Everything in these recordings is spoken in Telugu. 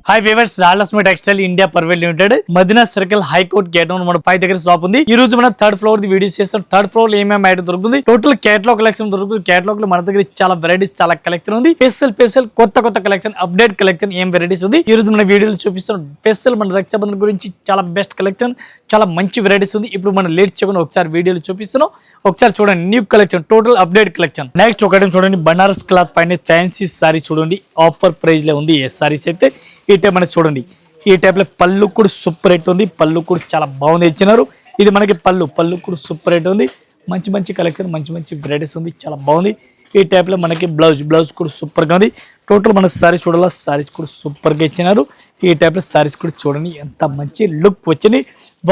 Hi viewers, Rajalakshmi textile India private limited Madina circle high court gate మన 5 దగ్గర షాప్ ఉంది. ఈ రోజు మనం థర్డ్ ఫ్లోర్ ది వీడియోస్ చేస్తాం. థర్డ్ ఫ్లోర్ లో ఏమేమి ఐటమ్ దొరుకుతుంది, టోటల్ కేటలాగ్ కలెక్షన్ దొరుకుతుంది. కేటలాగ్ లో మన దగ్గర చాలా వెరైటీస్, చాలా కలెక్షన్ ఉంది. స్పెషల్ కొత్త కలెక్షన్, అప్డేట్ కలెక్షన్ ఏం వెరైటీస్ ఉంది ఈ రోజు మన వీడియోలో చూపిస్తాం. స్పెషల్ మన రక్షాబంధన్ గురించి చాలా బెస్ట్ కలెక్షన్, చాలా మంచి వెరైటీస్ ఉంది. ఇప్పుడు మనం లేట్ చేయకుండా ఒకసారి వీడియోలో చూపిస్తున్నాం. ఒకసారి చూడండి, new collection, total update collection. Next ఒక ఐటమ్ చూడండి, బనారస్ క్లాత్ పైన ఫ్యాన్సీ సారీ చూడండి, ఆఫర్ ప్రైస్ లో ఉంది. ఏ సారీస్ అయితే ఈ టైప్ మనకి చూడండి, ఈ టైప్ లో పళ్ళు కూడా సూపర్ రేట్ ఉంది. పళ్ళు కూడా చాలా బాగుంది ఇచ్చినారు. ఇది మనకి పళ్ళు కూడా సూపర్ రేట్ ఉంది. మంచి కలెక్షన్, మంచి వెరైటీస్ ఉంది, చాలా బాగుంది. ఈ టైప్ లో మనకి బ్లౌజ్ కూడా సూపర్ గా ఉంది. టోటల్ మన సారీస్ చూడాలా, సారీస్ కూడా సూపర్ గా ఇచ్చినారు. ఈ టైప్ లో సారీస్ కూడా చూడండి, ఎంత మంచి లుక్ వచ్చింది.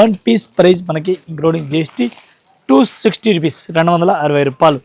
1 పీస్ ప్రైస్ మనకి ఇంక్లూడింగ్ జిఎస్టీ 260 రూపీస్, 260 రూపాయలు,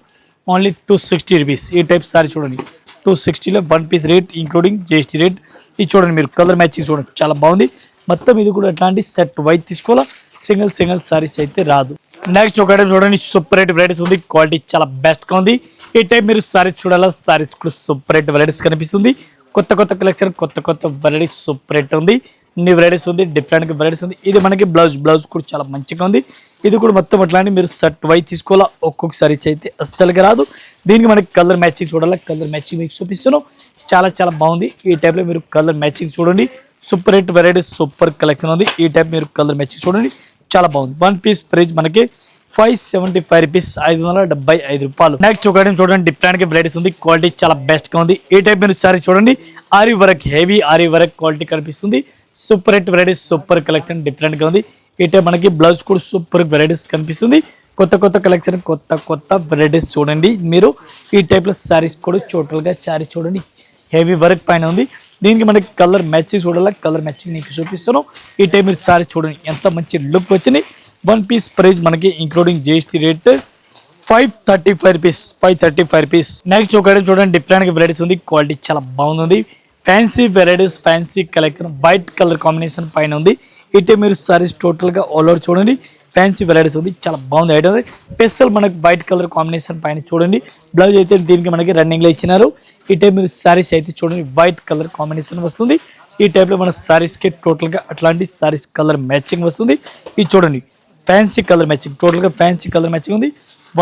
ఓన్లీ 260 రూపీస్. ఈ టైప్ సారీ చూడండి, 260లో 1 piece rate including GST rate. ఇది చూడండి, మీరు కలర్ మ్యాచింగ్ చూడండి, చాలా బాగుంది. మొత్తం ఇది కూడా ఎట్లాంటి సెట్ వైట్ తీసుకోవాలా, సింగిల్ సారీస్ అయితే రాదు. నెక్స్ట్ ఒక ఐటమ్ చూడండి, సూపర్ రేట్ వెరైటీస్ ఉంది, క్వాలిటీ చాలా బెస్ట్ గా ఉంది. ఈ టైప్ మీరు సారీస్ చూడాలా, సారీస్ కూడా సూపర్ రేట్ వెరైటీస్ కనిపిస్తుంది. కొత్త కలెక్షన్, కొత్త వెరైటీస్ సూపర్ రేట్ ఉంది. ఇన్ని వెరైటీస్ ఉంది, డిఫరెంట్ వెరైటీస్ ఉంది. ఇది మనకి బ్లౌజ్ కూడా చాలా మంచిగా ఉంది. ఇది కూడా మొత్తం అట్లాంటి మీరు సెట్ వైట్ తీసుకోవాలా, ఒక్కొక్క సారీస్ అయితే అస్సలుగా రాదు. దీనికి మనకి కలర్ మ్యాచింగ్ చూడాలా, కలర్ మ్యాచింగ్ మీకు చూపిస్తున్నాను, చాలా బాగుంది. ఈ టైప్ లో మీరు కలర్ మ్యాచింగ్ చూడండి, super rate varieties, super collection ఉంది. ఈ టైప్ మీరు కలర్ మ్యాచింగ్ చూడండి, చాలా బాగుంది. 1 పీస్ ప్రైస్ మనకి 575 రూపీస్, 575 రూపాయలు. నెక్స్ట్ ఒక ఐటమ్ చూడండి, డిఫరెంట్ గా వెరైటీస్ ఉంది, క్వాలిటీ చాలా బెస్ట్ గా ఉంది. ఈ టైప్ మీరు సారీ చూడండి, ఆరి వర్క్, హెవీ ఆరి వర్క్ క్వాలిటీ కనిపిస్తుంది. Super rate varieties, super collection, different గా ఉంది. ఈ టైప్ మనకి బ్లౌజ్ కూడా సూపర్ వెరైటీస్ కనిపిస్తుంది. కొత్త కలెక్షన్, కొత్త వెరైటీస్ చూడండి మీరు. ఈ టైప్ లో సారీస్ కూడా టోటల్ గా సారీ చూడండి, హెవీ వర్క్ పైన ఉంది. దీనికి మనకి కలర్ మ్యాచింగ్ చూడాలి, కలర్ మ్యాచింగ్ నీకు చూపిస్తాను. ఈ టైప్ మీరు సారీ చూడండి, ఎంత మంచి లుక్ వచ్చింది. 1 పీస్ ప్రైస్ మనకి including GST rate 535 rupees, 535 rupees. Next ఒక ఐటమ్ చూడండి, డిఫరెంట్ వెరైటీస్ ఉంది, క్వాలిటీ చాలా బాగుంది. Fancy varieties, fancy collection, white colour combination పైన ఉంది. ఇటే మీరు సారీస్ టోటల్ గా ఆల్ ఓవర్ చూడండి, ఫ్యాన్సీ వెరైటీస్ ఉంది, చాలా బాగుంది ఐటమ్. స్పెషల్ మనకి వైట్ కలర్ కాంబినేషన్ పైన చూడండి. బ్లౌజ్ అయితే దీనికి మనకి రన్నింగ్ లో ఇచ్చినారు. ఈ టైప్ మీరు సారీస్ అయితే చూడండి, వైట్ కలర్ కాంబినేషన్ వస్తుంది. ఈ టైప్ లో మన సారీస్ కి టోటల్ గా అట్లాంటి సారీస్ కలర్ మ్యాచింగ్ వస్తుంది. ఇది చూడండి, ఫ్యాన్సీ కలర్ మ్యాచింగ్, టోటల్ గా ఫ్యాన్సీ కలర్ మ్యాచింగ్ ఉంది.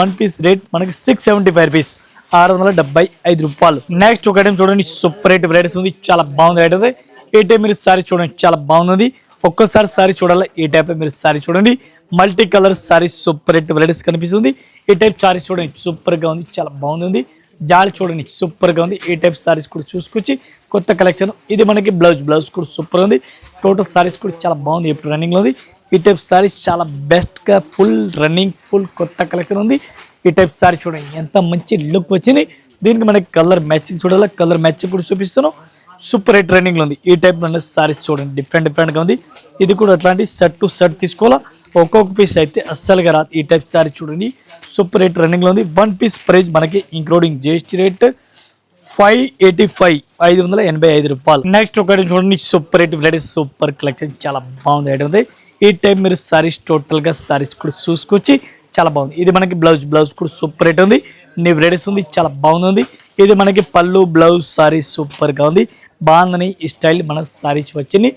1 పీస్ రేట్ మనకి 675 రూపీస్, 675 రూపాయలు. నెక్స్ట్ ఒక ఐటమ్ చూడండి, సూపర్ రేట్ వెరైటీస్ ఉంది, చాలా బాగుంది ఐటమ్. ఈ టైప్ మీరు సారీ చూడండి, చాలా బాగుంది. ఒక్కోసారి సారీ చూడాలి. ఈ టైప్ మీరు సారీ చూడండి, multi colour sorry, super rate varieties కనిపిస్తుంది. ఈ టైప్ సారీస్ చూడండి, సూపర్ గా ఉంది, చాలా బాగుంది. జాలి చూడండి, సూపర్ గా ఉంది. ఈ టైప్ సారీస్ కూడా చూసుకొచ్చి కొత్త కలెక్షన్. ఇది మనకి బ్లౌజ్ కూడా సూపర్ ఉంది. టోటల్ సారీస్ కూడా చాలా బాగుంది, ఇప్పుడు రన్నింగ్ లో ఉంది. ఈ టైప్ సారీస్ చాలా బెస్ట్ గా ఫుల్ రన్నింగ్, ఫుల్ కొత్త కలెక్షన్ ఉంది. ఈ టైప్ సారీ చూడండి, ఎంత మంచి లుక్ వచ్చింది. దీనికి మనకి కలర్ మ్యాచింగ్ చూడాలి, కలర్ మ్యాచింగ్ కూడా చూపిస్తున్నాం. సూపర్ రేట్ రన్నింగ్ లో ఉంది. ఈ టైప్ లో సారీస్ చూడండి, డిఫరెంట్ గా ఉంది. ఇది కూడా అట్లాంటి సెట్ టు సెట్ తీసుకోవాలా, ఒక్కొక్క పీస్ అయితే అస్సలుగా రాదు. ఈ టైప్ సారీ చూడండి, సూపర్ రేట్ రన్నింగ్ లో ఉంది. 1 పీస్ ప్రైస్ మనకి ఇంక్లూడింగ్ జిఎస్టీ రేట్ 585, 585 రూపాయలు. నెక్స్ట్ ఒకటి చూడండి, super rate varieties, super collection, చాలా బాగుంది ఐటమ్ ఉంది. ఈ టైప్ మీరు సారీస్ టోటల్ గా సారీస్ కూడా చూసుకొచ్చి చాలా బాగుంది. ఇది మనకి బ్లౌజ్ కూడా సూపర్ రేట్ ఉంది, నీ వెరైటీస్ ఉంది, చాలా బాగుంది. ఇది మనకి పళ్ళు, బ్లౌజ్, సారీ సూపర్ గా ఉంది, బాగుందని. ఈ స్టైల్ మన సారీస్ వచ్చింది.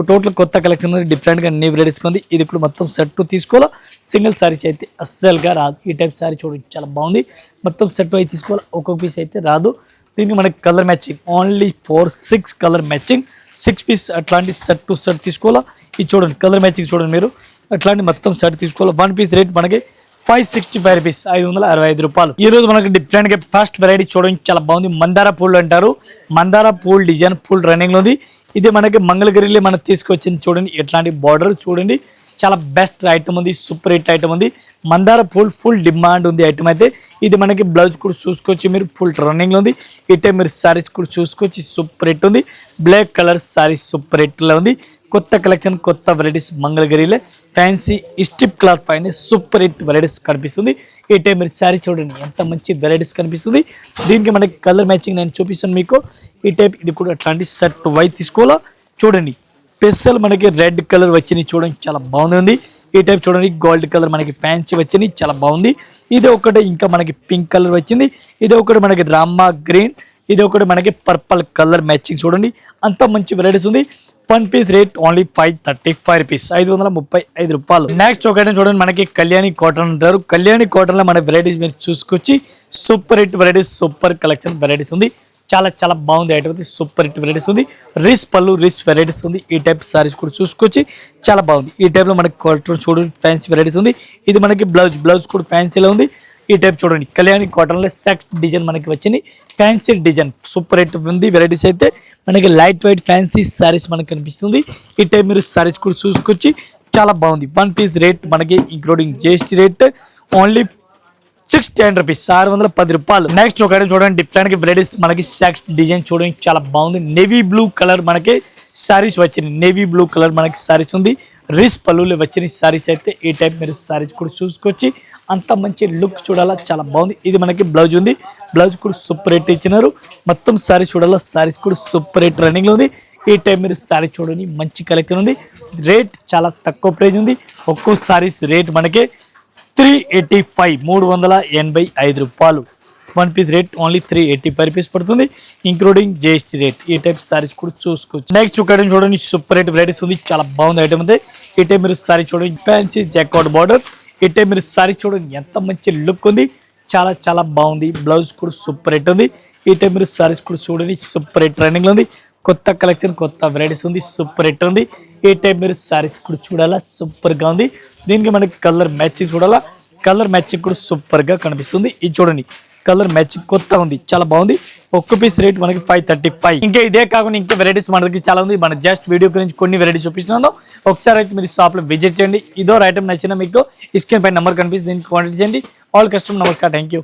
టోటల్ కొత్త కలెక్షన్ ఉంది, డిఫరెంట్ గా నీ వెరైటీస్ ఉంది. ఇది కూడా మొత్తం సెట్ తీసుకోవాలా, సింగిల్ సారీస్ అయితే అస్సలుగా రాదు. ఈ టైప్ సారీ చూడండి, చాలా బాగుంది. మొత్తం సెట్ అయితే తీసుకోవాలి, ఒక్కొక్క పీస్ అయితే రాదు. దీనికి మనకి colour matching only 6 colour matching, 6 piece అట్లాంటి సెట్ టు సెట్ తీసుకోవాలా. ఇది చూడండి, కలర్ మ్యాచింగ్ చూడండి మీరు, అట్లాంటి మొత్తం సెట్ తీసుకోవాలి. 1 పీస్ రేట్ మనకి 565 రూపీస్, 565 రూపాయలు. ఈ రోజు మనకి డిఫరెంట్ గా ఫస్ట్ వెరైటీ చూడండి, చాలా బాగుంది. మందార పూలు అంటారు, మందార పూల్ డిజైన్ ఫుల్ రన్నింగ్ లో ఉంది. ఇది మనకి మంగళగిరిలో మనకు తీసుకొచ్చింది చూడండి. ఎట్లాంటి బార్డర్ చూడండి, చాలా బెస్ట్ ఐటమ్ ఉంది, సూపర్ హిట్ ఐటమ్ ఉంది. మందార పూల్ ఫుల్ డిమాండ్ ఉంది ఐటమ్ అయితే. ఇది మనకి బ్లౌజ్ కూడా చూసుకొచ్చి మీరు ఫుల్ రన్నింగ్ లో ఉంది. ఇటే మీరు సారీస్ కూడా చూసుకొచ్చి సూపర్ హిట్ ఉంది. Black colour saris super hit లో ఉంది. కొత్త కలెక్షన్, కొత్త వెరైటీస్ మంగళగిరిలో ఫ్యాన్సీ స్ట్రిప్ క్లాత్ పైన సూపర్ హిట్ వెరైటీస్ కనిపిస్తుంది. ఈ టైం మీరు సారీ చూడండి, ఎంత మంచి వెరైటీస్ కనిపిస్తుంది. దీనికి మనకి కలర్ మ్యాచింగ్ నేను చూపిస్తాను మీకు. ఈ టైప్ ఇది కూడా అట్లాంటి సెట్ వైట్ తీసుకోవాలా. చూడండి, స్పెషల్ మనకి రెడ్ కలర్ వచ్చింది చూడండి, చాలా బాగుంది. ఈ టైప్ చూడండి, గోల్డ్ కలర్ మనకి ఫ్యాన్సీ వచ్చింది, చాలా బాగుంది. ఇది ఒకటి ఇంకా మనకి పింక్ కలర్ వచ్చింది. ఇది ఒకటి మనకి రామా గ్రీన్. ఇది ఒకటి మనకి పర్పల్ కలర్ మ్యాచింగ్ చూడండి, అంత మంచి వెరైటీస్ ఉంది. 1 పీస్ రేట్ ఓన్లీ 535 రూపీస్, 535 రూపాయలు. నెక్స్ట్ ఒకటి చూడండి, మనకి కళ్యాణి కాటన్ అంటారు. కళ్యాణి కాటన్ లో మన వెరైటీస్ మీరు చూసుకొచ్చి super hit varieties, super collection varieties ఉంది. చాలా బాగుంది ఐటమ్ ఉంది, సూపర్ హిట్ వెరైటీస్ ఉంది. రిస్ పళ్ళు రిస్ వెరైటీస్ ఉంది. ఈ టైప్ సారీస్ కూడా చూసుకొచ్చి చాలా బాగుంది. ఈ టైప్ లో మనకి కాటన్ చూడండి ఫ్యాన్సీ వెరైటీస్ ఉంది. ఇది మనకి బ్లౌజ్ కూడా ఫ్యాన్సీలో ఉంది. ఈ టైప్ చూడండి కళ్యాణి కాటన్ లో సెక్స్ డిజైన్ మనకి వచ్చింది, ఫ్యాన్సీ డిజైన్ సూపర్ హిట్ ఉంది. వెరైటీస్ అయితే మనకి లైట్ వెయిట్ ఫ్యాన్సీ సారీస్ మనకి కనిపిస్తుంది. ఈ టైప్ మీరు సారీస్ కూడా చూసుకొచ్చి చాలా బాగుంది. 1 పీస్ రేట్ మనకి including GST rate only 610 rupees, 610 రూపాయలు. నెక్స్ట్ ఒకటి చూడండి, డిఫరెంట్ వెరైటీస్ మనకి సెక్స్ డిజైన్ చూడండి చాలా బాగుంది. నేవీ బ్లూ కలర్ మనకి సారీస్ వచ్చినాయి, నేవీ బ్లూ కలర్ మనకి సారీస్ ఉంది. రిస్ పళ్ళులు వచ్చిన సారీస్ అయితే ఈ టైప్ మీరు సారీస్ కూడా చూసుకొచ్చి అంత మంచి లుక్ చూడాలా, చాలా బాగుంది. ఇది మనకి బ్లౌజ్ ఉంది, బ్లౌజ్ కూడా సూపర్ రేట్ ఇచ్చినారు. మొత్తం సారీస్ చూడాలా, సారీస్ కూడా సూపర్ రేట్ రన్నింగ్ లో ఉంది. ఈ టైం మీరు సారీ చూడండి, మంచి కలెక్షన్ ఉంది. రేట్ చాలా తక్కువ ప్రైస్ ఉంది. ఒక్కో సారీస్ రేట్ మనకి 385, 385 రూపాయలు. 1 పీస్ రేట్ ఓన్లీ 385 రూపీస్ పడుతుంది, ఇంక్లూడింగ్ జిఎస్టీ రేట్. ఈ టైప్ సారీస్ కూడా చూసుకోవచ్చు. నెక్స్ట్ ఒకటి చూడండి, సూపర్ రేట్ వెరైటీస్ ఉంది, చాలా బాగుంది ఐటమ్ ఉంది. ఈ టైప్ మీరు సారీ చూడండి, ఫ్యాన్సీ జాక్వాట్ బార్డర్. ఈ టైప్ మీరు సారీ చూడండి, ఎంత మంచి లుక్ ఉంది, చాలా బాగుంది. బ్లౌజ్ కూడా సూపర్ రేట్ ఉంది. ఈ టైప్ మీరు సారీస్ కూడా చూడండి, సూపర్ రేట్ రన్నింగ్ లో ఉంది. కొత్త కలెక్షన్, కొత్త వెరైటీస్ ఉంది, సూపర్ రేట్ ఉంది. ఈ టైప్ మీరు సారీస్ కూడా చూడాలా, సూపర్ గా ఉంది. దీనికి మనకి కలర్ మ్యాచింగ్ చూడాలా, కలర్ మ్యాచింగ్ కూడా సూపర్ గా కనిపిస్తుంది. ఇది చూడండి కలర్ మ్యాచింగ్ కొత్త ఉంది, చాలా బాగుంది. ఒక్క పీస్ రేట్ మనకి 535. ఇంకా ఇదే కాకుండా ఇంకా వెరైటీస్ మన దగ్గర చాలా ఉంది. మన జస్ట్ వీడియో గురించి కొన్ని వెరైటీస్ చూపిస్తున్నాను. ఒకసారి అయితే మీరు షాప్ లో విజిట్ చేయండి. ఇదో ఐటమ్ నచ్చినా మీకు స్క్రీన్ పై నెంబర్ కనిపిస్తుంది, దీనికి కాంటాక్ట్ చేయండి. ఆల్ కస్టమర్ నమస్కారం, థ్యాంక్ యూ.